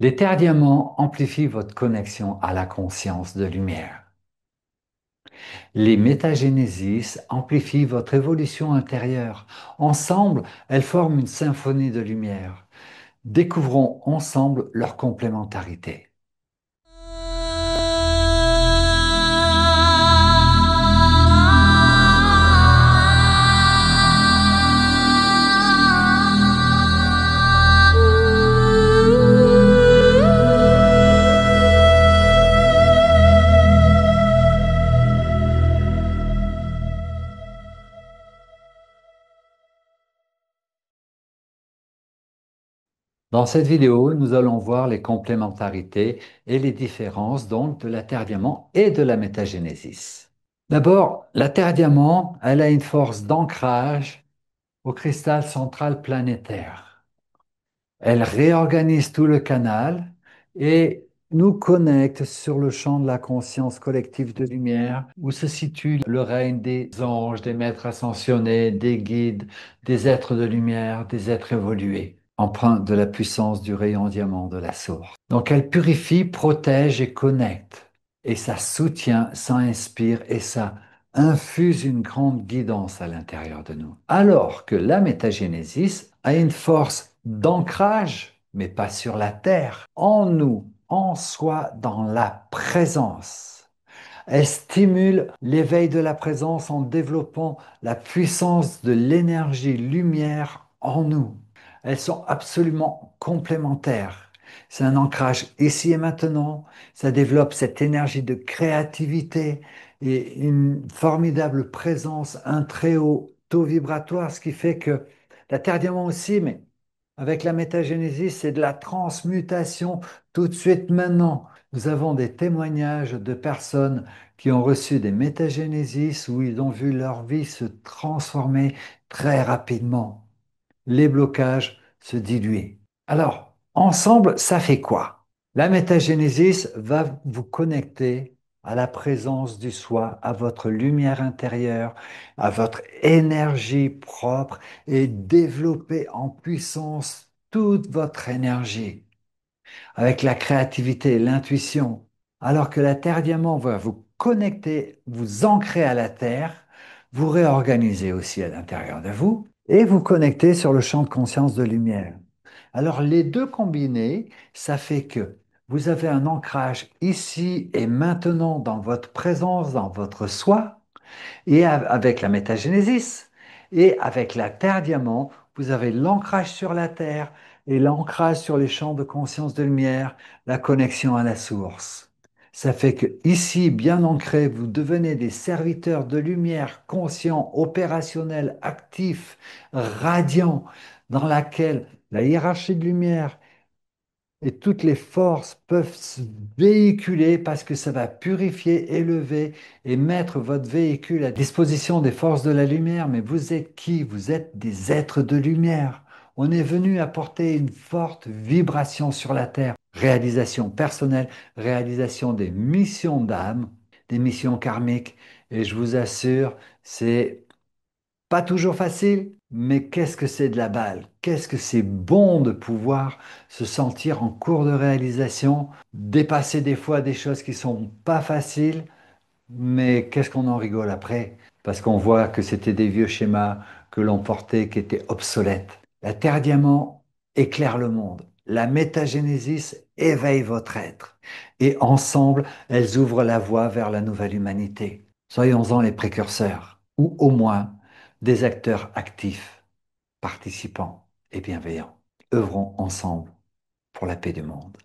Les terres diamants amplifient votre connexion à la conscience de lumière. Les métagénésis amplifient votre évolution intérieure. Ensemble, elles forment une symphonie de lumière. Découvrons ensemble leur complémentarité. Dans cette vidéo, nous allons voir les complémentarités et les différences donc de la Terre diamant et de la métagénésis. D'abord, la Terre diamant, elle a une force d'ancrage au cristal central planétaire. Elle réorganise tout le canal et nous connecte sur le champ de la conscience collective de lumière où se situe le règne des anges, des maîtres ascensionnés, des guides, des êtres de lumière, des êtres évolués, empreints de la puissance du rayon diamant de la source. Donc elle purifie, protège et connecte. Et ça soutient, ça inspire et ça infuse une grande guidance à l'intérieur de nous. Alors que la métagénésis a une force d'ancrage, mais pas sur la terre, en nous, en soi, dans la présence. Elle stimule l'éveil de la présence en développant la puissance de l'énergie lumière en nous. Elles sont absolument complémentaires. C'est un ancrage ici et maintenant. Ça développe cette énergie de créativité et une formidable présence, un très haut taux vibratoire, ce qui fait que la Terre diamant aussi, mais avec la métagénésis, c'est de la transmutation tout de suite maintenant. Nous avons des témoignages de personnes qui ont reçu des métagénésis où ils ont vu leur vie se transformer très rapidement, les blocages se diluer. Alors, ensemble, ça fait quoi? La métagénésis va vous connecter à la présence du soi, à votre lumière intérieure, à votre énergie propre et développer en puissance toute votre énergie avec la créativité, l'intuition, alors que la Terre diamant va vous connecter, vous ancrer à la Terre, vous réorganiser aussi à l'intérieur de vous et vous connecter sur le champ de conscience de lumière. Alors les deux combinés, ça fait que vous avez un ancrage ici et maintenant dans votre présence, dans votre soi, et avec la métagénésis et avec la Terre diamant, vous avez l'ancrage sur la Terre et l'ancrage sur les champs de conscience de lumière, la connexion à la source. Ça fait que ici, bien ancré, vous devenez des serviteurs de lumière conscients, opérationnels, actifs, radiants, dans laquelle la hiérarchie de lumière et toutes les forces peuvent se véhiculer parce que ça va purifier, élever et mettre votre véhicule à disposition des forces de la lumière. Mais vous êtes qui? Vous êtes des êtres de lumière. On est venu apporter une forte vibration sur la Terre. Réalisation personnelle, réalisation des missions d'âme, des missions karmiques. Et je vous assure, c'est pas toujours facile, mais qu'est-ce que c'est de la balle? Qu'est-ce que c'est bon de pouvoir se sentir en cours de réalisation, dépasser des fois des choses qui sont pas faciles, mais qu'est-ce qu'on en rigole après? Parce qu'on voit que c'était des vieux schémas que l'on portait qui étaient obsolètes. La Terre diamant éclaire le monde. La métagénésis éveille votre être. Et ensemble, elles ouvrent la voie vers la nouvelle humanité. Soyons-en les précurseurs, ou au moins des acteurs actifs, participants et bienveillants. Œuvrons ensemble pour la paix du monde.